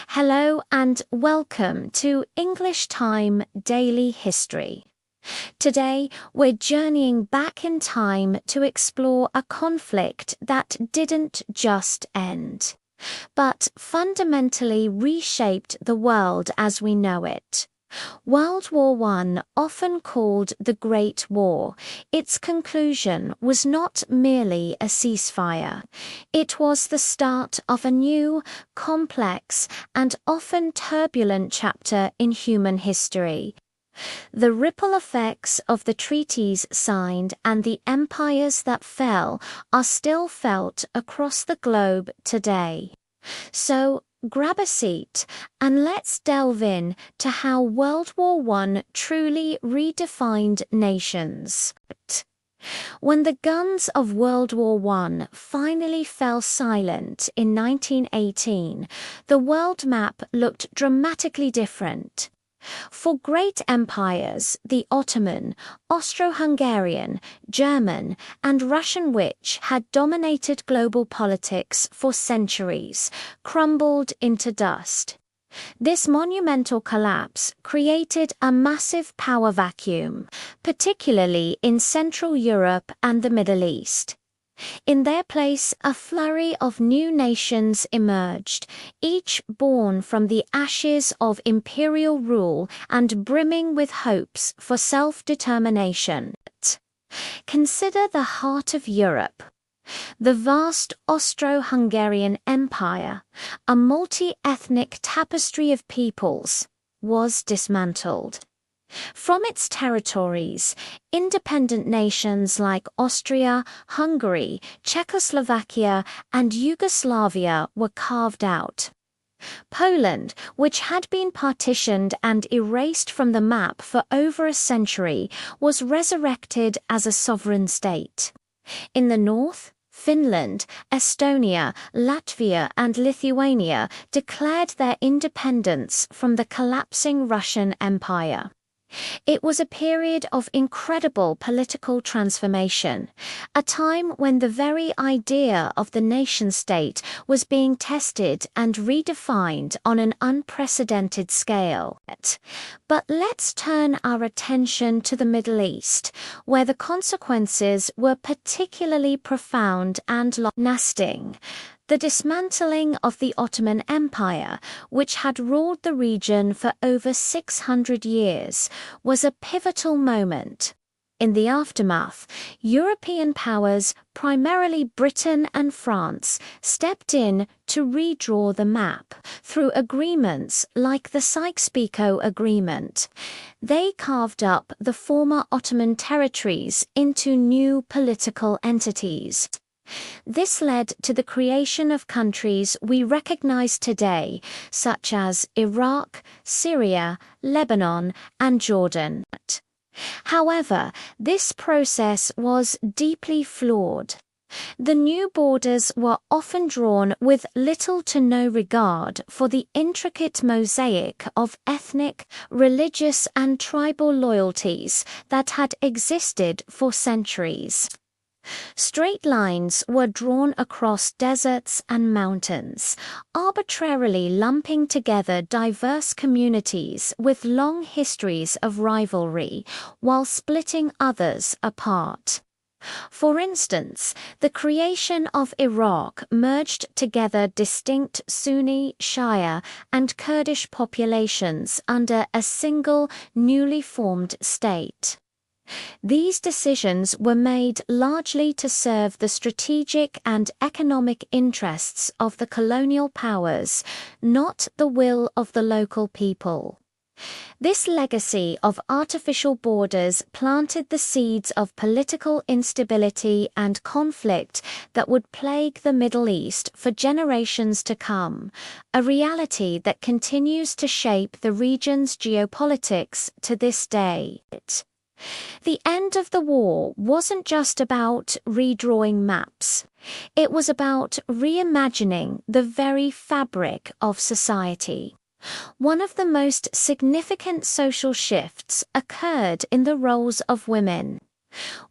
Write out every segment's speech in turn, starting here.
Hello and welcome to English Time Daily History. Today, we're journeying back in time to explore a conflict that didn't just end, but fundamentally reshaped the world as we know it. World War I, often called the Great War, its conclusion was not merely a ceasefire. It was the start of a new, complex, and often turbulent chapter in human history. The ripple effects of the treaties signed and the empires that fell are still felt across the globe today. So, grab a seat and let's delve in to how World War I truly redefined nations. When the guns of World War I finally fell silent in 1918, the world map looked dramatically different. For great empires, the Ottoman, Austro-Hungarian, German, and Russian, which had dominated global politics for centuries, crumbled into dust. This monumental collapse created a massive power vacuum, particularly in Central Europe and the Middle East. In their place, a flurry of new nations emerged, each born from the ashes of imperial rule and brimming with hopes for self-determination. Consider the heart of Europe. The vast Austro-Hungarian Empire, a multi-ethnic tapestry of peoples, was dismantled. From its territories, independent nations like Austria, Hungary, Czechoslovakia, and Yugoslavia were carved out. Poland, which had been partitioned and erased from the map for over a century, was resurrected as a sovereign state. In the north, Finland, Estonia, Latvia, and Lithuania declared their independence from the collapsing Russian Empire. It was a period of incredible political transformation, a time when the very idea of the nation-state was being tested and redefined on an unprecedented scale. But let's turn our attention to the Middle East, where the consequences were particularly profound and long-lasting. The dismantling of the Ottoman Empire, which had ruled the region for over 600 years, was a pivotal moment. In the aftermath, European powers, primarily Britain and France, stepped in to redraw the map through agreements like the Sykes-Picot Agreement. They carved up the former Ottoman territories into new political entities. This led to the creation of countries we recognize today, such as Iraq, Syria, Lebanon, and Jordan. However, this process was deeply flawed. The new borders were often drawn with little to no regard for the intricate mosaic of ethnic, religious, and tribal loyalties that had existed for centuries. Straight lines were drawn across deserts and mountains, arbitrarily lumping together diverse communities with long histories of rivalry, while splitting others apart. For instance, the creation of Iraq merged together distinct Sunni, Shia, and Kurdish populations under a single, newly formed state. These decisions were made largely to serve the strategic and economic interests of the colonial powers, not the will of the local people. This legacy of artificial borders planted the seeds of political instability and conflict that would plague the Middle East for generations to come, a reality that continues to shape the region's geopolitics to this day. The end of the war wasn't just about redrawing maps. It was about reimagining the very fabric of society. One of the most significant social shifts occurred in the roles of women.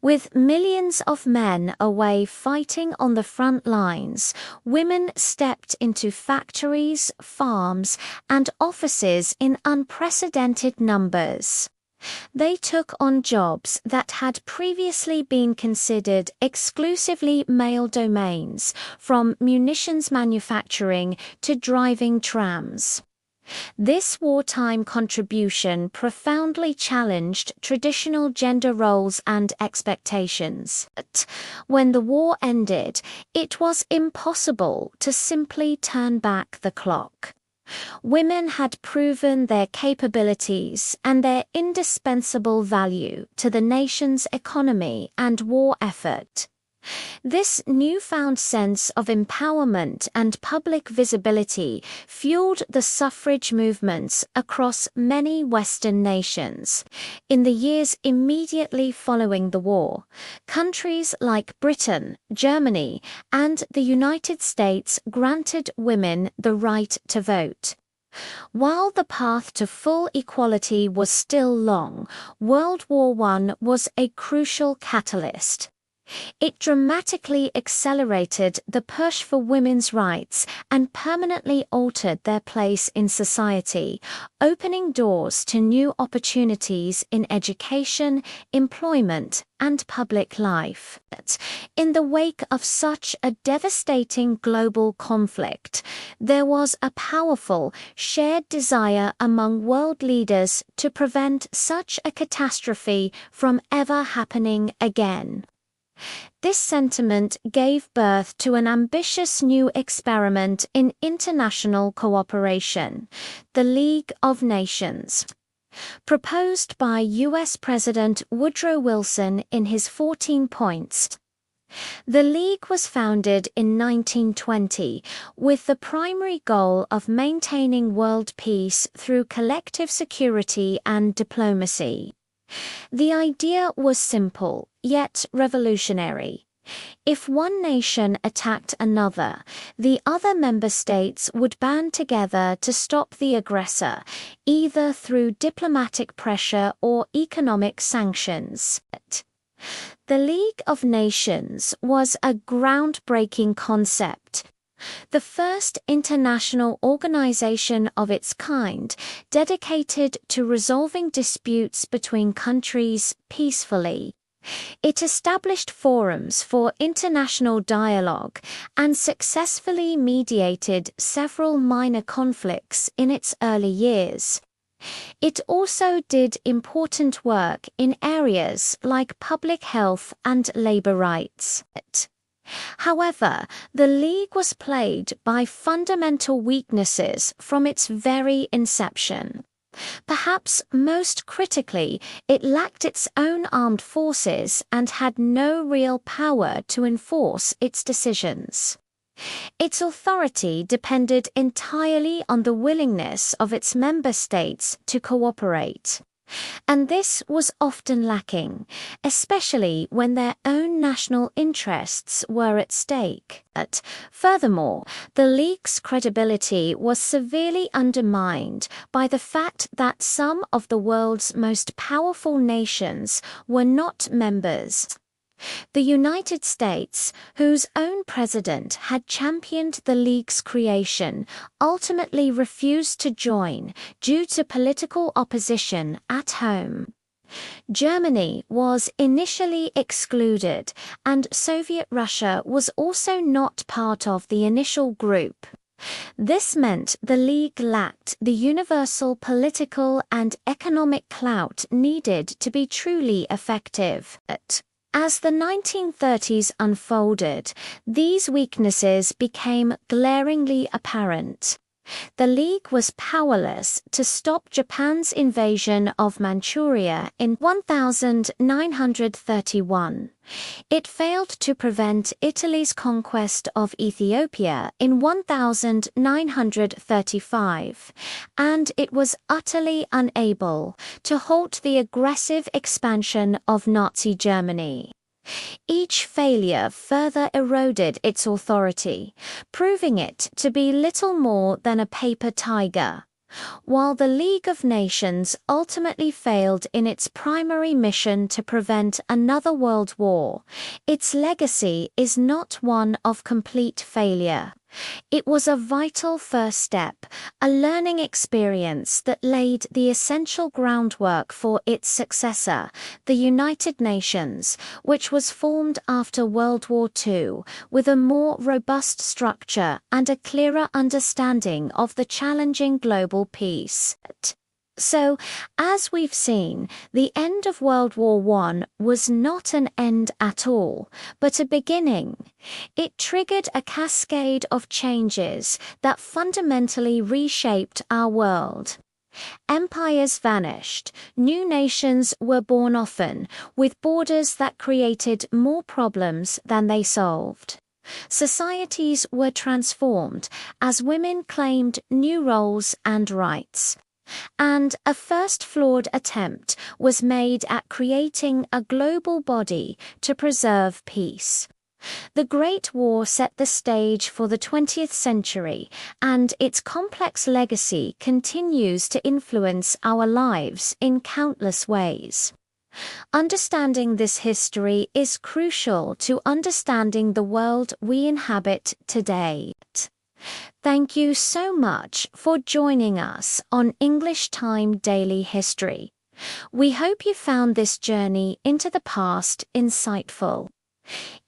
With millions of men away fighting on the front lines, women stepped into factories, farms, and offices in unprecedented numbers. They took on jobs that had previously been considered exclusively male domains, from munitions manufacturing to driving trams. This wartime contribution profoundly challenged traditional gender roles and expectations. But when the war ended, it was impossible to simply turn back the clock. Women had proven their capabilities and their indispensable value to the nation's economy and war effort. This newfound sense of empowerment and public visibility fueled the suffrage movements across many Western nations. In the years immediately following the war, countries like Britain, Germany, and the United States granted women the right to vote. While the path to full equality was still long, World War I was a crucial catalyst. It dramatically accelerated the push for women's rights and permanently altered their place in society, opening doors to new opportunities in education, employment, and public life. But in the wake of such a devastating global conflict, there was a powerful, shared desire among world leaders to prevent such a catastrophe from ever happening again. This sentiment gave birth to an ambitious new experiment in international cooperation, the League of Nations. Proposed by U.S. President Woodrow Wilson in his 14 points. The League was founded in 1920 with the primary goal of maintaining world peace through collective security and diplomacy. The idea was simple, yet revolutionary. If one nation attacked another, the other member states would band together to stop the aggressor, either through diplomatic pressure or economic sanctions. The League of Nations was a groundbreaking concept. The first international organization of its kind dedicated to resolving disputes between countries peacefully. It established forums for international dialogue and successfully mediated several minor conflicts in its early years. It also did important work in areas like public health and labor rights. However, the League was plagued by fundamental weaknesses from its very inception. Perhaps most critically, it lacked its own armed forces and had no real power to enforce its decisions. Its authority depended entirely on the willingness of its member states to cooperate. And this was often lacking, especially when their own national interests were at stake. Furthermore, the League's credibility was severely undermined by the fact that some of the world's most powerful nations were not members. The United States, whose own president had championed the League's creation, ultimately refused to join due to political opposition at home. Germany was initially excluded, and Soviet Russia was also not part of the initial group. This meant the League lacked the universal political and economic clout needed to be truly effective. As the 1930s unfolded, these weaknesses became glaringly apparent. The League was powerless to stop Japan's invasion of Manchuria in 1931. It failed to prevent Italy's conquest of Ethiopia in 1935, and it was utterly unable to halt the aggressive expansion of Nazi Germany. Each failure further eroded its authority, proving it to be little more than a paper tiger. While the League of Nations ultimately failed in its primary mission to prevent another world war, its legacy is not one of complete failure. It was a vital first step, a learning experience that laid the essential groundwork for its successor, the United Nations, which was formed after World War II, with a more robust structure and a clearer understanding of the challenging global peace. So, as we've seen, the end of World War I was not an end at all, but a beginning. It triggered a cascade of changes that fundamentally reshaped our world. Empires vanished, new nations were born often, with borders that created more problems than they solved. Societies were transformed as women claimed new roles and rights. And a first flawed attempt was made at creating a global body to preserve peace. The Great War set the stage for the 20th century, and its complex legacy continues to influence our lives in countless ways. Understanding this history is crucial to understanding the world we inhabit today. Thank you so much for joining us on English Time Daily History. We hope you found this journey into the past insightful.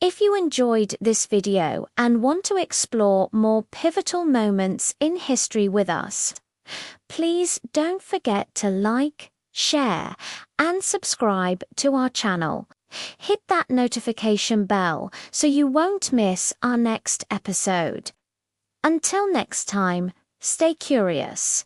If you enjoyed this video and want to explore more pivotal moments in history with us, please don't forget to like, share, and subscribe to our channel. Hit that notification bell so you won't miss our next episode. Until next time, stay curious.